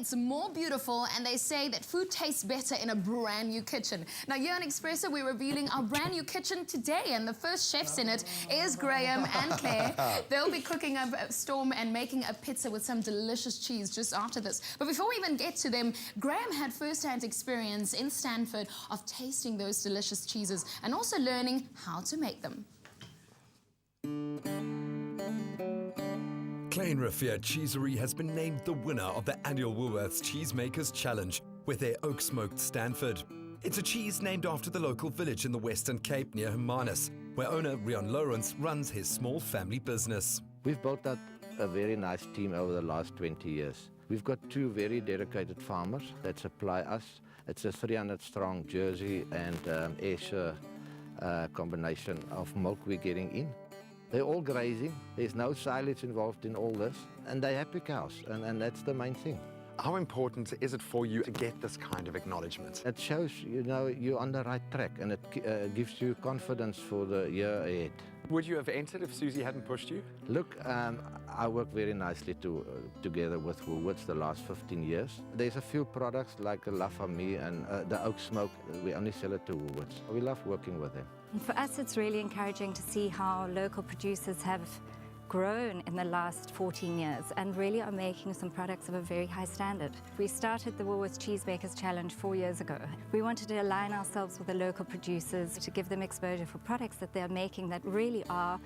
it's more beautiful, and they say that food tastes better in a brand new kitchen. Now, here on Expresso, we're revealing our brand new kitchen today, and the first chefs in it is Graham and Claire. They'll be cooking up a storm and making a pizza with some delicious cheese just after this. But before we even get to them, Graham had first-hand experience in Stanford of tasting those delicious cheeses and also learning how to make them. Klein-Rivier Cheesery has been named the winner of the annual Woolworths Cheesemakers Challenge with their oak smoked Stanford. It's a cheese named after the local village in the Western Cape near Hermanus, where owner Rion Lawrence runs his small family business. We've built up a very nice team over the last 20 years. We've got two very dedicated farmers that supply us. It's a 300-strong Jersey and Ayrshire combination of milk we're getting in. They're all grazing. There's no silage involved in all this, and they're happy cows, and that's the main thing. How important is it for you to get this kind of acknowledgement? It shows, you know, you're on the right track, and it gives you confidence for the year ahead. Would you have entered if Susie hadn't pushed you? Look, I work very nicely together with Woolworths the last 15 years. There's a few products like La Famille and the Oak Smoke. We only sell it to Woolworths. We love working with them. For us, it's really encouraging to see how local producers have grown in the last 14 years and really are making some products of a very high standard. We started the Woolworths Cheesemakers Challenge 4 years ago. We wanted to align ourselves with the local producers to give them exposure for products that they're making that really are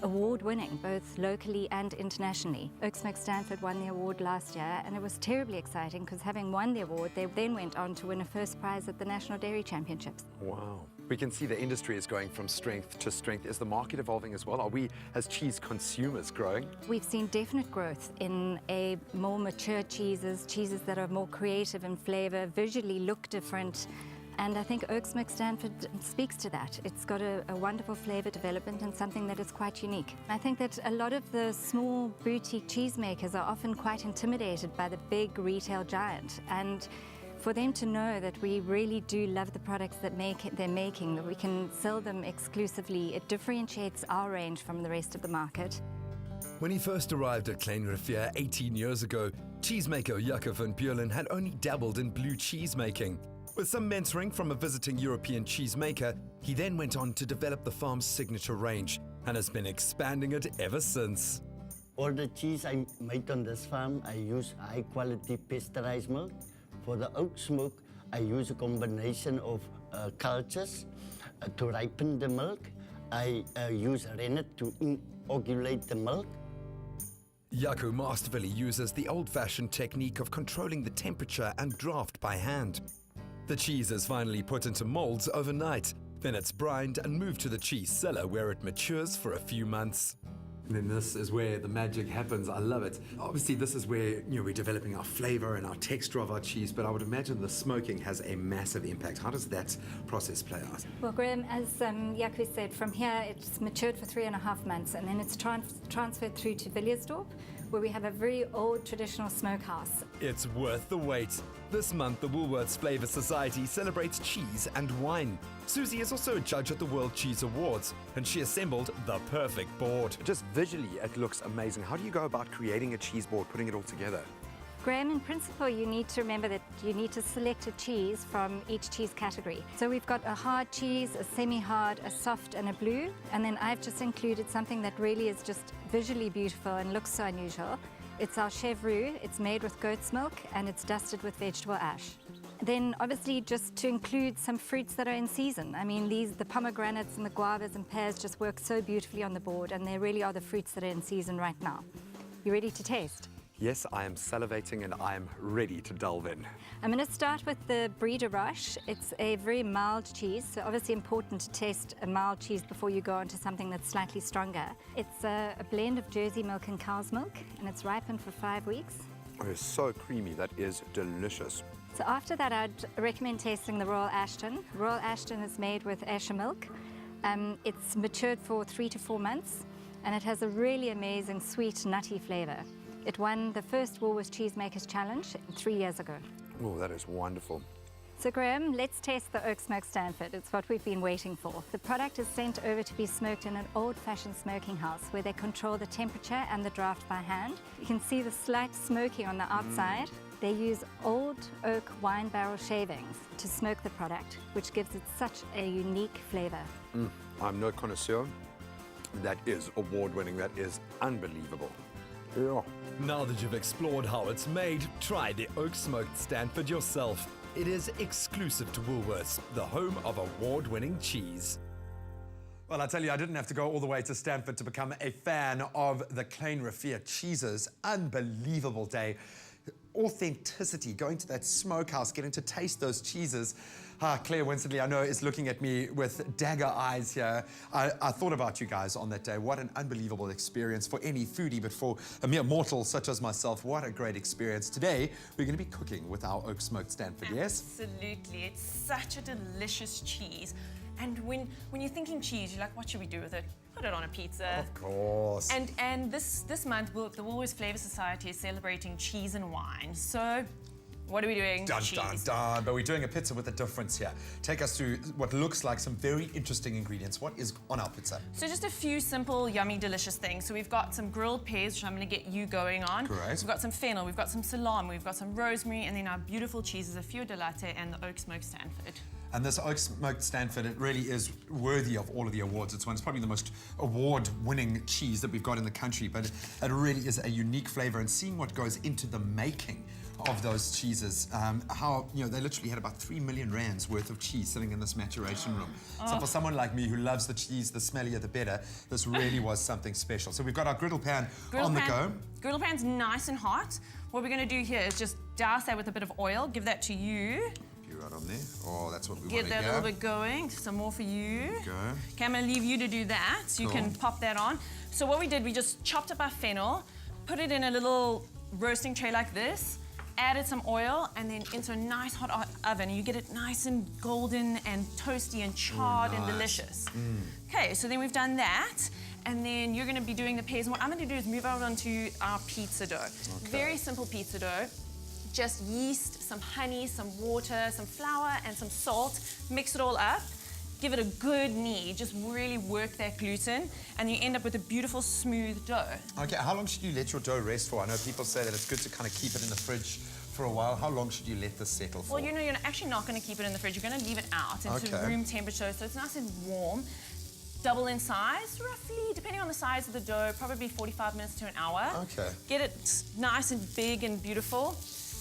award-winning, both locally and internationally. Oak Smoked Stanford won the award last year, and it was terribly exciting because having won the award, they then went on to win a first prize at the National Dairy Championships. Wow. We can see the industry is going from strength to strength. Is the market evolving as well? Are we, as cheese consumers, growing? We've seen definite growth in more mature cheeses that are more creative in flavour, visually look different. And I think Oak Smoked Stanford speaks to that. It's got a wonderful flavour development and something that is quite unique. I think that a lot of the small boutique cheesemakers are often quite intimidated by the big retail giant. And for them to know that we really do love the products that they're making, that we can sell them exclusively, it differentiates our range from the rest of the market. When he first arrived at Klein-Rivier 18 years ago, cheesemaker Jacob van Buren had only dabbled in blue cheese making. With some mentoring from a visiting European cheesemaker, he then went on to develop the farm's signature range and has been expanding it ever since. All the cheese I made on this farm, I use high-quality pasteurized milk. For the oak smoke, I use a combination of cultures to ripen the milk. I use rennet to inoculate the milk. Jaco masterfully uses the old-fashioned technique of controlling the temperature and draft by hand. The cheese is finally put into molds overnight. Then it's brined and moved to the cheese cellar where it matures for a few months. And then this is where the magic happens. I love it. Obviously, this is where we're developing our flavor and our texture of our cheese, but I would imagine the smoking has a massive impact. How does that process play out? Well, Graham, as Jaco said, from here it's matured for 3.5 months, and then it's transferred through to Villiersdorp, where we have a very old traditional smokehouse. It's worth the wait. This month, the Woolworths Flavor Society celebrates cheese and wine. Susie is also a judge at the World Cheese Awards, and she assembled the perfect board. Just visually, it looks amazing. How do you go about creating a cheese board, putting it all together? Graham, in principle, you need to remember that you need to select a cheese from each cheese category. So we've got a hard cheese, a semi-hard, a soft, and a blue. And then I've just included something that really is just visually beautiful and looks so unusual. It's our chèvre. It's made with goat's milk, and it's dusted with vegetable ash. Then obviously just to include some fruits that are in season. I mean, the pomegranates and the guavas and pears just work so beautifully on the board, and they really are the fruits that are in season right now. You ready to taste? Yes, I am salivating and I am ready to delve in. I'm going to start with the Brie de Roche. It's a very mild cheese, so obviously important to taste a mild cheese before you go on to something that's slightly stronger. It's a blend of Jersey milk and cow's milk, and it's ripened for 5 weeks. Oh, it's so creamy. That is delicious. So after that, I'd recommend tasting the Royal Ashton. Royal Ashton is made with Ayrshire milk. It's matured for 3 to 4 months, and it has a really amazing sweet, nutty flavour. It won the first Woolworths Cheesemakers Challenge 3 years ago. Oh, that is wonderful. So Graham, let's taste the Oak Smoked Stanford. It's what we've been waiting for. The product is sent over to be smoked in an old-fashioned smoking house where they control the temperature and the draft by hand. You can see the slight smoking on the outside. They use old oak wine barrel shavings to smoke the product, which gives it such a unique flavor. I'm no connoisseur. That is award-winning. That is unbelievable. Yeah. Now that you've explored how it's made, try the Oak Smoked Stanford yourself. It is exclusive to Woolworths, the home of award-winning cheese. Well, I tell you, I didn't have to go all the way to Stanford to become a fan of the Klein-Rivier cheeses. Unbelievable day. Authenticity, going to that smokehouse, getting to taste those cheeses. Claire Winsley, I know, is looking at me with dagger eyes here. I thought about you guys on that day. What an unbelievable experience for any foodie, but for a mere mortal such as myself, what a great experience. Today, we're going to be cooking with our Oak Smoked Stanford, yes? Absolutely. It's such a delicious cheese. And when you're thinking cheese, you're like, what should we do with it? Put it on a pizza. Of course. And this month, the Woolworths Flavor Society is celebrating cheese and wine. So what are we doing? Dun, cheese. dun, dun. But we're doing a pizza with a difference here. Take us through what looks like some very interesting ingredients. What is on our pizza? So just a few simple, yummy, delicious things. So we've got some grilled pears, which I'm going to get you going on. Great. We've got some fennel, we've got some salame, we've got some rosemary, and then our beautiful cheeses, a fior di latte and the Oak Smoked Stanford. And this Oak Smoked Stanford, it really is worthy of all of the awards. It's probably the most award-winning cheese that we've got in the country, but it really is a unique flavor. And seeing what goes into the making of those cheeses, how, you know, they literally had about 3 million rands worth of cheese sitting in this maturation room. So for someone like me who loves the cheese, the smellier the better, this really was something special. So we've got our griddle pan on the go. Griddle pan's nice and hot. What we're going to do here is just douse that with a bit of oil, give that to you. Right on there. Oh, that's what we want Get to that a little bit going. Some more for you. Go. Okay, I'm going to leave you to do that, so you can pop that on. So what we did, we just chopped up our fennel, put it in a little roasting tray like this, added some oil, and then into a nice hot oven. And you get it nice and golden and toasty and charred and delicious. Okay, so then we've done that. And then you're going to be doing the pears. And what I'm going to do is move out onto our pizza dough. Very simple pizza dough. Just yeast, some honey, some water, some flour, and some salt. Mix it all up. Give it a good knead. Just really work that gluten, and you end up with a beautiful, smooth dough. Okay, how long should you let your dough rest for? I know people say that it's good to kind of keep it in the fridge for a while. How long should you let this settle for? Well, you know, you're actually not going to keep it in the fridge. You're going to leave it out into room temperature, so it's nice and warm. Double in size, roughly, depending on the size of the dough, probably 45 minutes to an hour. Okay. Get it nice and big and beautiful.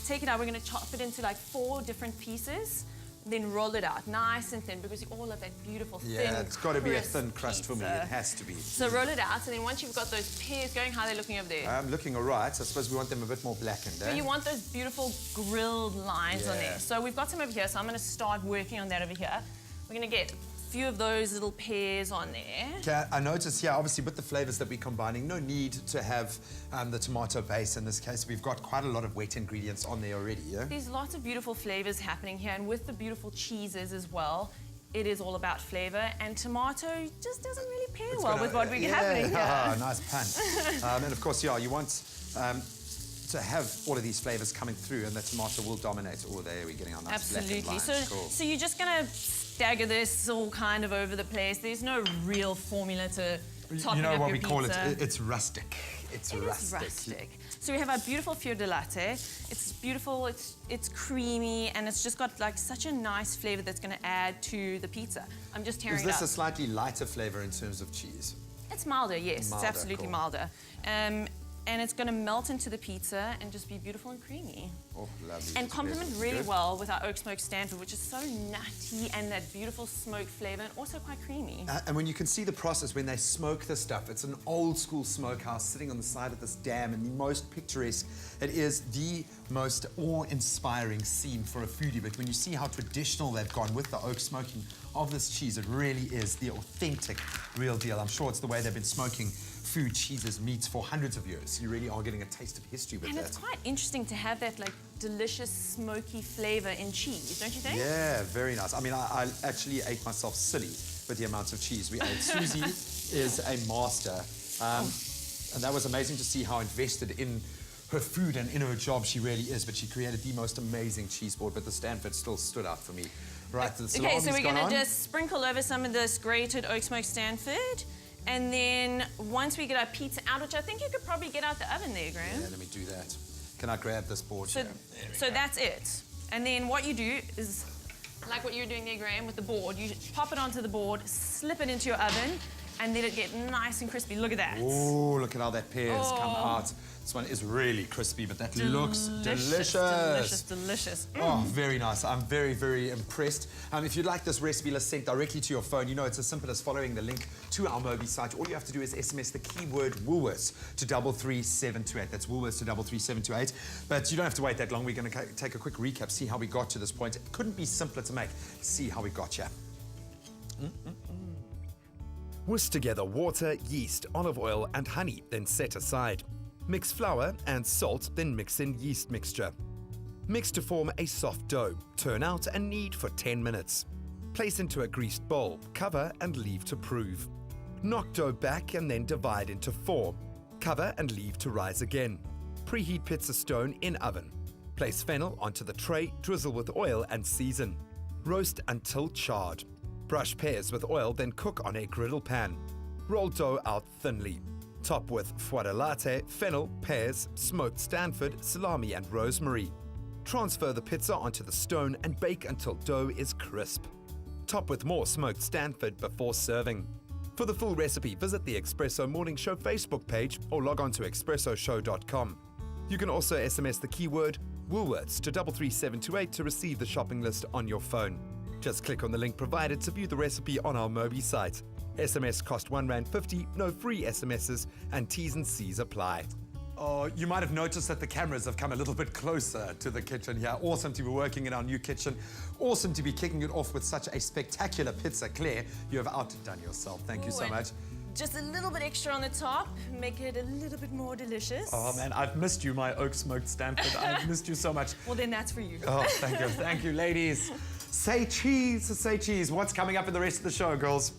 Take it out, we're going to chop it into like 4 different pieces, then roll it out nice and thin, because you all have that beautiful thin, yeah, it's got to be a crisp thin crust for me. pizza. It has to be. So roll it out, and then once you've got those pears going, how are they looking over there? I'm looking all right. I suppose we want them a bit more blackened, eh? So you want those beautiful grilled lines on there. So we've got some over here, so I'm going to start working on that over here. We're going to get a few of those little pears on there. Okay, I noticed here, obviously with the flavors that we're combining, no need to have the tomato base in this case. We've got quite a lot of wet ingredients on there already, yeah? There's lots of beautiful flavors happening here, and with the beautiful cheeses as well, it is all about flavor, and tomato just doesn't really pair with what we happening here. Nice pun. And of course, yeah, you want to have all of these flavors coming through, and the tomato will dominate. Oh, there we're getting our nice Absolutely. blackened lines. Cool. So you're just gonna stagger this all kind of over the place. There's no real formula to topping up You know what your we call it? pizza. It's rustic. It's rustic. Is rustic. So we have our beautiful fior di latte. It's beautiful, it's creamy, and it's just got like such a nice flavor that's gonna add to the pizza. I'm just tearing Is it up. this a slightly lighter flavor in terms of cheese? It's milder, yes. Milder, It's absolutely cool. milder. And it's going to melt into the pizza and just be beautiful and creamy. Oh, lovely. And complement really Good. well with our Oak Smoked Stanford, which is so nutty and that beautiful smoke flavor, and also quite creamy. And when you can see the process when they smoke this stuff, it's an old school smokehouse sitting on the side of this dam, and the most picturesque. It is the most awe-inspiring scene for a foodie, but when you see how traditional they've gone with the oak smoking of this cheese, it really is the authentic real deal. I'm sure it's the way they've been smoking food, cheeses, meats for hundreds of years. You really are getting a taste of history with And that. it's quite interesting to have that like delicious smoky flavor in cheese, don't you think? Yeah, very nice. I mean, I actually ate myself silly with the amount of cheese we ate. Susie is a master. And that was amazing to see how invested in her food and in her job she really is, but she created the most amazing cheese board, but the Stanford still stood out for me. Right, the Okay, so salami's we're gone gonna on. just sprinkle over some of this grated oak smoked Stanford. And then once we get our pizza out, which I think you could probably get out the oven there, Graham. Yeah, let me do that. Can I grab this board So, here? so that's it. And then what you do is, like what you're doing there, Graham, with the board, you pop it onto the board, slip it into your oven, and let it get nice and crispy. Look at that. Oh, look at how that pear has come Oh. out. This one is really crispy, but that looks delicious. Delicious, delicious. Oh, very nice. I'm very, very impressed. If you'd like this recipe list sent directly to your phone, you know it's as simple as following the link to our Mobi site. All you have to do is SMS the keyword Woolworths to 33728. That's Woolworths to 33728. But you don't have to wait that long. We're going to take a quick recap, see how we got to this point. It couldn't be simpler to make. See how we got here. Whisk together water, yeast, olive oil, and honey, then set aside. Mix flour and salt, then mix in yeast mixture. Mix to form a soft dough. Turn out and knead for 10 minutes. Place into a greased bowl, cover and leave to prove. Knock dough back and then divide into 4. Cover and leave to rise again. Preheat pizza stone in oven. Place fennel onto the tray, drizzle with oil and season. Roast until charred. Brush pears with oil, then cook on a griddle pan. Roll dough out thinly. Top with foie de latte, fennel, pears, smoked Stanford, salami and rosemary. Transfer the pizza onto the stone and bake until dough is crisp. Top with more smoked Stanford before serving. For the full recipe, visit the Espresso Morning Show Facebook page or log on to expressoshow.com. You can also SMS the keyword Woolworths to 33728 to receive the shopping list on your phone. Just click on the link provided to view the recipe on our Mobi site. SMS cost R1.50, no free SMSs, and T's and C's apply. Oh, you might have noticed that the cameras have come a little bit closer to the kitchen here. Awesome to be working in our new kitchen. Awesome to be kicking it off with such a spectacular pizza. Claire, you have outdone yourself. Thank you so and much. Just a little bit extra on the top, make it a little bit more delicious. Oh man, I've missed you, my oak smoked Stanford. I've missed you so much. Well, then that's for you. Oh, thank you, ladies. Say cheese, say cheese. What's coming up in the rest of the show, girls?